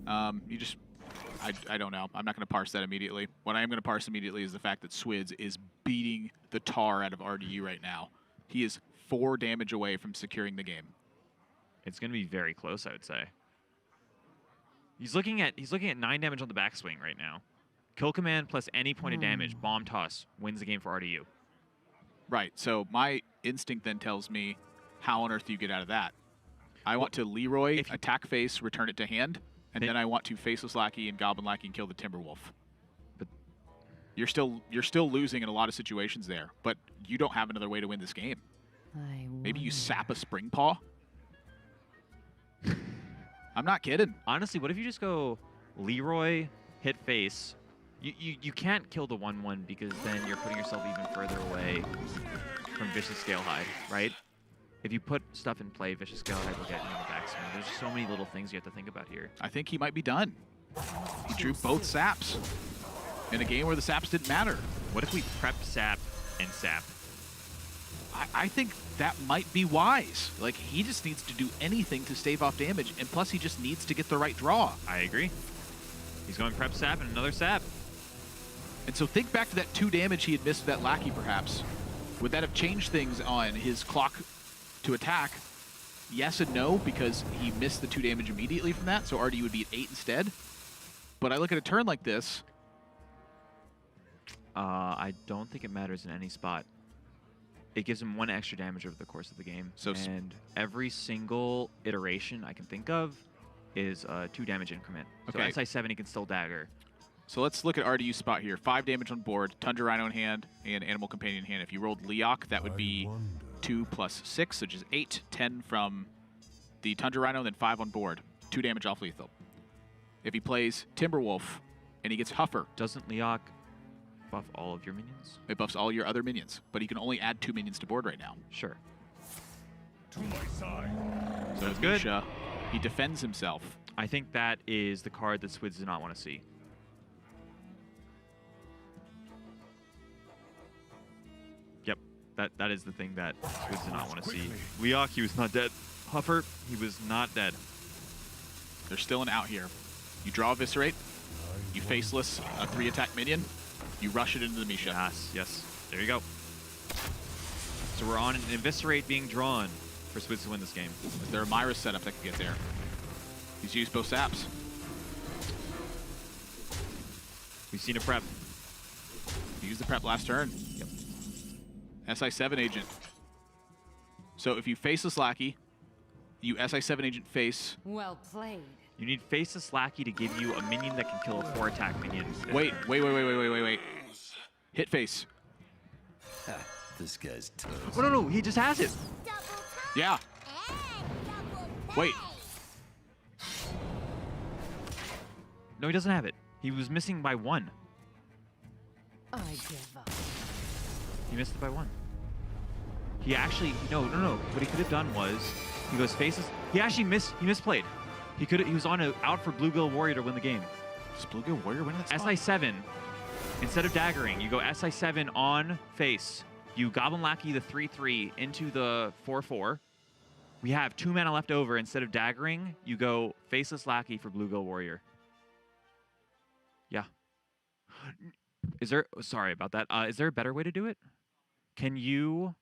I don't know. I'm not going to parse that immediately. What I am going to parse immediately is the fact that Swidz is beating the tar out of RDU right now. He is 4 damage away from securing the game. It's going to be very close, I would say. He's looking at 9 damage on the backswing right now. Kill command plus any point of damage, bomb toss, wins the game for RDU. Right. So my instinct then tells me, how on earth do you get out of that? I want to Leroy, attack face, return it to hand, and then I want to Faceless Lackey and Goblin Lackey and kill the Timberwolf. But You're still losing in a lot of situations there, but you don't have another way to win this game. Maybe you sap a Spring Paw. I'm not kidding. Honestly, what if you just go Leroy, hit face? You can't kill the 1/1 because then you're putting yourself even further away from Vicious Scalehide, right? If you put stuff in play, Vicious Scalehide will get you in the backswing. There's so many little things you have to think about here. I think he might be done. He drew both saps in a game where the saps didn't matter. What if we prep sap and sap? I think that might be wise. Like, he just needs to do anything to stave off damage, and plus he just needs to get the right draw. I agree. He's going prep sap and another sap. And so think back to that 2 damage he had missed with that Lackey, perhaps. Would that have changed things on his clock to attack? Yes and no, because he missed the 2 damage immediately from that, so RDU would be at 8 instead. But I look at a turn like this. I don't think it matters in any spot. It gives him 1 extra damage over the course of the game. So and every single iteration I can think of is a 2 damage increment. Okay. So SI7, he can still dagger. So let's look at RDU's spot here. 5 damage on board, Tundra Rhino in hand, and Animal Companion in hand. If you rolled Leok, that would be 2 plus 6, which is 8, 10 from the Tundra Rhino, and then 5 on board. 2 damage off lethal. If he plays Timberwolf and he gets Huffer, Doesn't Leok buff all of your minions? it buffs all your other minions, but he can only add 2 minions to board right now. Sure. So it's good. Misha, he defends himself. I think that is the card that Swidz did not want to see. Yep, that is the thing that Swidz did not want to see. Leok, he was not dead. Huffer, he was not dead. There's still an out here. You draw Eviscerate, you faceless a 3-attack minion, you rush it into the Misha. Yes, yes. There you go. So we're on an Eviscerate being drawn for Swidz to win this game. Is there a Myra setup that can get there? He's used both saps. We've seen a prep. He used the prep last turn. Yep. SI7 agent. So if you faceless Lackey, you SI7 agent face. Well played. You need Faceless Lackey to give you a minion that can kill a 4-attack minion. Wait. Hit face. This guy's toast. Oh, no, he just has it. Double tap Yeah. and double Wait. play. No, he doesn't have it. He was missing by 1. I give up. He missed it by 1. He actually, no. What he could have done was, he goes Faceless. He actually misplayed. He was on out for Bluegill Warrior to win the game. Does Bluegill Warrior win that spot? SI7, instead of daggering, you go SI7 on face. You Goblin Lackey the 3/3 into the 4/4. We have 2 mana left over. Instead of daggering, you go Faceless Lackey for Bluegill Warrior. Yeah. Is there, sorry about that. Is there a better way to do it? Can you,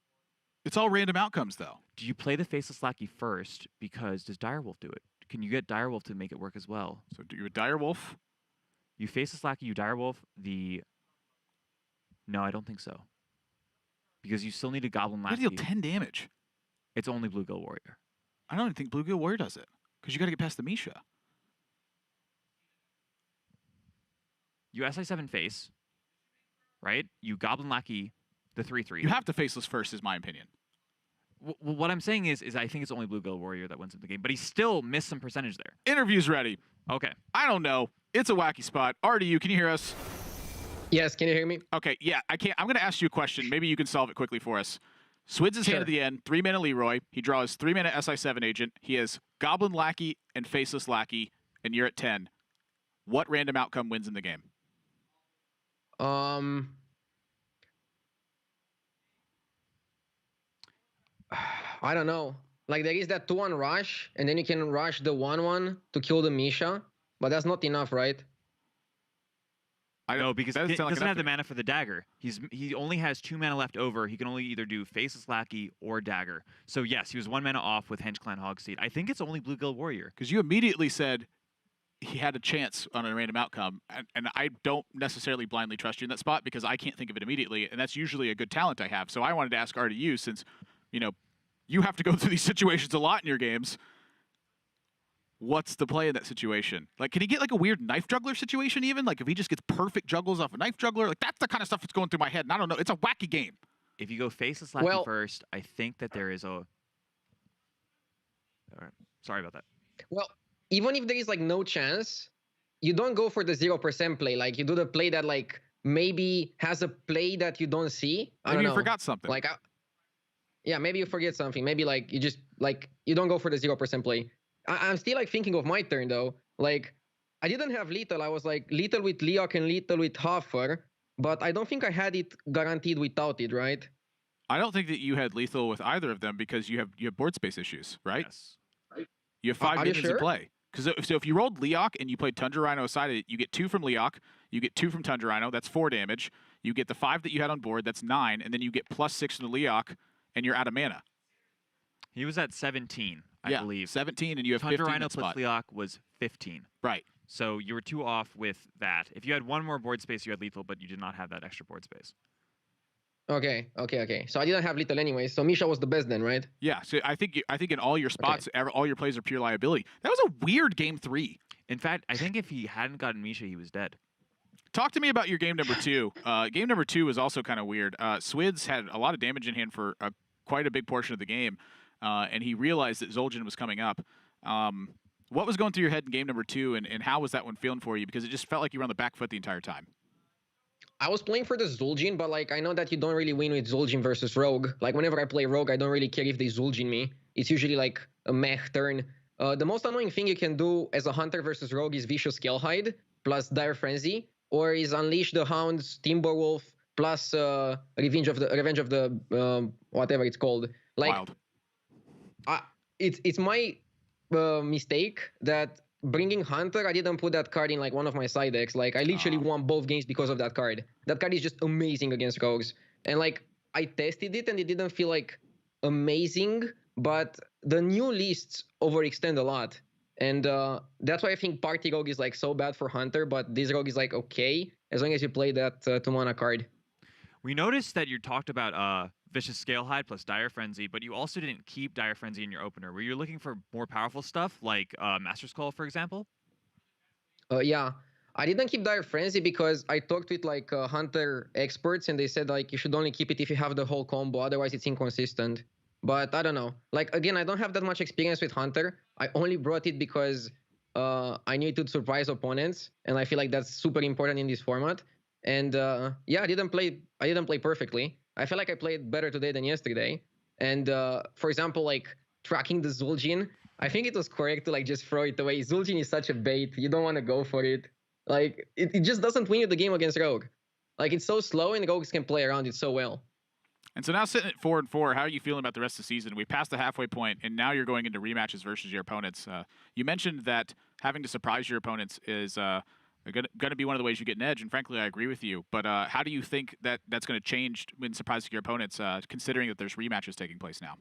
It's all random outcomes, though. do you play the Faceless Lackey first? Because does Direwolf do it? Can you get Direwolf to make it work as well? So do you a Direwolf? You Faceless Lackey, you Direwolf, the... No, I don't think so. Because you still need a Goblin You Lackey. deal 10 damage. It's only Bluegill Warrior. I don't even think Bluegill Warrior does it. Because you got to get past the Misha. You SI7 face, right? You Goblin Lackey the 3/3. You have to faceless first, is my opinion. What I'm saying is I think it's only Bluegill Warrior that wins the game, but he still missed some percentage there. Interview's ready. Okay. I don't know. It's a wacky spot. RDU, can you hear us? Yes, can you hear me? Okay, yeah, I can't. I'm going to ask you a question. Maybe you can solve it quickly for us. Swidz is hand Sure. at the end, 3 mana Leroy. He draws 3 mana SI7 agent. He has Goblin Lackey and Faceless Lackey, and you're at 10. What random outcome wins in the game? I don't know. Like there is that 2-1 rush, and then you can rush the 1/1 to kill the Misha, but that's not enough, right? I No, because that he sound like doesn't enough have the to me. mana for the dagger. He only has 2 mana left over. He can only either do Faceless Lackey or dagger. So yes, he was 1 mana off with Hench Clan Hogseed. I think it's only Bluegill Warrior. Because you immediately said he had a chance on a random outcome, and I don't necessarily blindly trust you in that spot because I can't think of it immediately, and that's usually a good talent I have. So I wanted to ask RDU, since you have to go through these situations a lot in your games. what's the play in that situation? Like, can he get like a weird knife juggler situation even? Like, if he just gets perfect juggles off a knife juggler, like that's the kind of stuff that's going through my head. And I don't know. It's a wacky game. If you go faceless Lackey Well- first, I think that there is a. All right. Sorry about that. Well, even if there is like no chance, you don't go for the 0% play. Like you do the play that like maybe has a play that you don't see. I Maybe don't you know. forgot something. Like, yeah, maybe you forget something. Maybe like you just like you don't go for the 0% play. I'm still like thinking of my turn though. Like I didn't have lethal. I was like lethal with Leok and lethal with Hoffer, but I don't think I had it guaranteed without it, right? I don't think that you had lethal with either of them because you have board space issues, right? Yes. You have 5 Are you minions to sure? play. Because so if you rolled Leok and you played Tundra Rhino aside, you get 2 from Leok, you get 2 from Tundra Rhino, that's 4 damage. You get the 5 that you had on board, that's 9, and then you get +6 from the Leok, and you're out of mana. He was at 17, I yeah, believe. 17, and you have Tundra 15 Rhino in plus spot. Leok was 15. Right. So you were 2 off with that. If you had 1 more board space, you had lethal, but you did not have that extra board space. Okay. So I didn't have lethal anyway. So Misha was the best then, right? Yeah, so I think in all your spots, all your plays are pure liability. That was a weird game 3. In fact, I think if he hadn't gotten Misha, he was dead. Talk to me about your game number 2. Game number 2 was also kind of weird. Swidz had a lot of damage in hand for quite a big portion of the game, and he realized that Zul'jin was coming up. What was going through your head in game number 2, and how was that one feeling for you? Because it just felt like you were on the back foot the entire time. I was playing for the Zul'jin, but like I know that you don't really win with Zul'jin versus Rogue. Like whenever I play Rogue, I don't really care if they Zul'jin me. It's usually like a meh turn. The most annoying thing you can do as a Hunter versus Rogue is Vicious Scalehide plus Dire Frenzy, or is Unleash the Hounds, Timberwolf plus Revenge of the whatever it's called. Like Wild. it's my mistake that bringing Hunter, I didn't put that card in like one of my side decks. Like I literally won both games because of that card. That card is just amazing against Rogues. And like I tested it and it didn't feel like amazing, but the new lists overextend a lot. And that's why I think Party Rogue is like so bad for Hunter, but this Rogue is like okay as long as you play that 2-mana card. We noticed that you talked about Vicious Scalehide plus Dire Frenzy, but you also didn't keep Dire Frenzy in your opener. Were you looking for more powerful stuff, like Master's Call, for example? Yeah, I didn't keep Dire Frenzy because I talked with like Hunter experts and they said like you should only keep it if you have the whole combo, otherwise it's inconsistent. But I don't know. Like again, I don't have that much experience with Hunter. I only brought it because I knew it would surprise opponents, and I feel like that's super important in this format. And yeah, I didn't play perfectly. I feel like I played better today than yesterday. And for example, like tracking the Zul'jin, I think it was correct to like just throw it away. Zul'jin is such a bait. You don't want to go for it. Like it just doesn't win you the game against Rogue. Like it's so slow and Rogues can play around it so well. And so now sitting at 4-4, how are you feeling about the rest of the season? We passed the halfway point, and now you're going into rematches versus your opponents. You mentioned that having to surprise your opponents is going to be one of the ways you get an edge, and frankly, I agree with you. But how do you think that that's going to change when surprising your opponents, considering that there's rematches taking place now?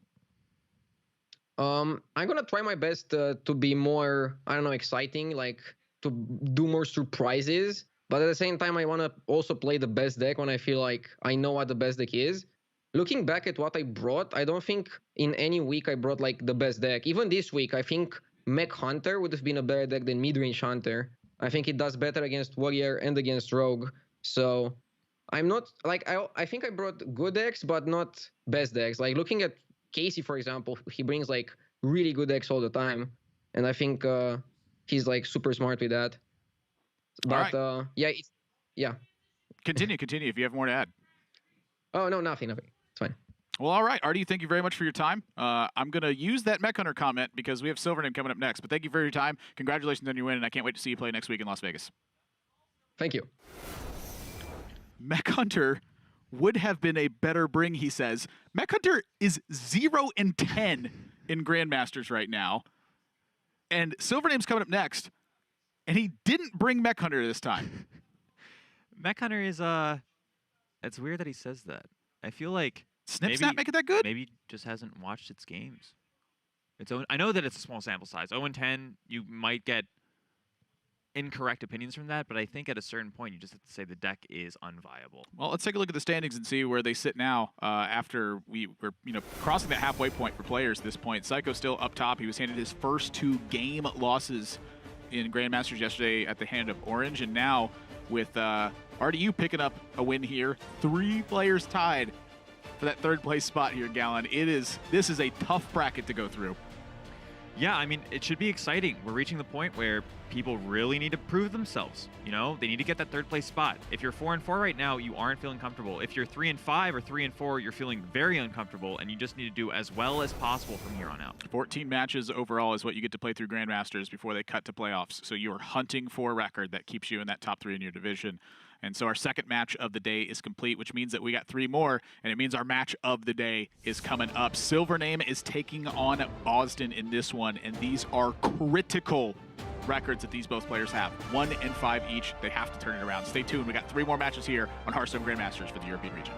I'm gonna try my best to be more, I don't know, exciting, like to do more surprises. But at the same time, I want to also play the best deck when I feel like I know what the best deck is. Looking back at what I brought, I don't think in any week I brought like the best deck. Even this week, I think Mech Hunter would have been a better deck than Midrange Hunter. I think it does better against Warrior and against Rogue. So I'm not like I think I brought good decks, but not best decks. Like looking at Casey, for example, he brings like really good decks all the time, and I think he's like super smart with that. But yeah. Continue if you have more to add. Oh no, nothing. It's fine. Well, all right, Artie, thank you very much for your time. I'm going to use that Mech Hunter comment because we have Silvername coming up next. But thank you for your time. Congratulations on your win, and I can't wait to see you play next week in Las Vegas. Thank you. Mech Hunter would have been a better bring, he says. Mech Hunter is 0-10 in Grandmasters right now. And Silvername's coming up next, and he didn't bring Mech Hunter this time. Mech Hunter is it's weird that he says that. I feel like Snip's not making that good? Maybe he just hasn't watched its games. I know that it's a small sample size. 0-10, you might get incorrect opinions from that, but I think at a certain point you just have to say the deck is unviable. Well, let's take a look at the standings and see where they sit now. After we were, crossing that halfway point for players at this point. Psycho still up top. He was handed his first 2 game losses in Grandmasters yesterday at the hand of Orange, and now with RDU picking up a win here, 3 players tied for that 3rd place spot here, Gallon. This is a tough bracket to go through. Yeah, I mean, it should be exciting. We're reaching the point where people really need to prove themselves. They need to get that 3rd place spot. If you're 4-4 right now, you aren't feeling comfortable. If you're 3-5 or 3-4, you're feeling very uncomfortable, and you just need to do as well as possible from here on out. 14 matches overall is what you get to play through Grandmasters before they cut to playoffs. So you're hunting for a record that keeps you in that top 3 in your division. And so our second match of the day is complete, which means that we got 3 more, and it means our match of the day is coming up. Silvername is taking on Boston in this one, and these are critical records that these both players have. 1 and 5 each. They have to turn it around. Stay tuned. We got 3 more matches here on Hearthstone Grandmasters for the European region.